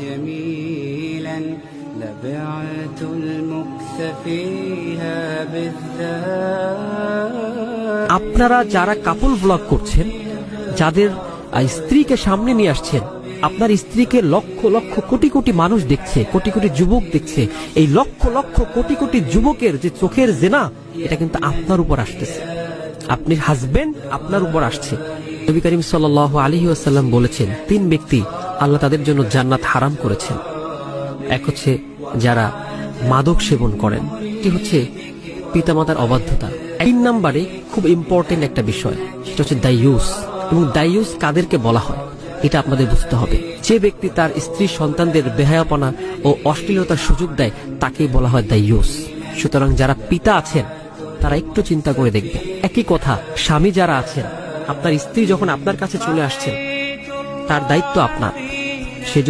جميلا لبعت المكث فيها بالذات। আপনারা যারা কাপল ব্লগ করছেন, যাদের স্ত্রীকে সামনে নিয়ে আসছেন, আপনার স্ত্রীকে লক্ষ লক্ষ কোটি কোটি মানুষ দেখছে, কোটি কোটি যুবক দেখছে। এই লক্ষ লক্ষ কোটি কোটি যুবকের যে চোখের জেনা, এটা কিন্তু আপনার উপর আসতেছে। আপনি হাজবেন্ড, আপনার উপর আসছে। নবী করিম সাল্লাল্লাহু আলাইহি ওয়াসাল্লাম বলেছেন, 3 ব্যক্তি আল্লাহ তাদের জন্য জান্নাত হারাম করেছেন। এক হচ্ছে যারা মাদক সেবন করেন, এটি হচ্ছে পিতামাতার অবাধ্যতা। 3 নম্বরে খুব ইম্পর্টেন্ট একটা বিষয়, সেটা হচ্ছে দায়ুস। এবং দায়ুস কাদেরকে বলা হয় এটা আপনাদের বুঝতে হবে। যে ব্যক্তি তার স্ত্রী সন্তানদের বেহায়াপনা ও অশ্লীলতার সুযোগ দেয়, তাকেই বলা হয় দায়ুস। সুতরাং যারা পিতা আছেন তারা একটু চিন্তা করে দেখবেন। একই কথা স্বামী যারা আছেন, আপনার স্ত্রী যখন আপনার কাছে চলে আসছেন, তার দায়িত্ব আপনার। সে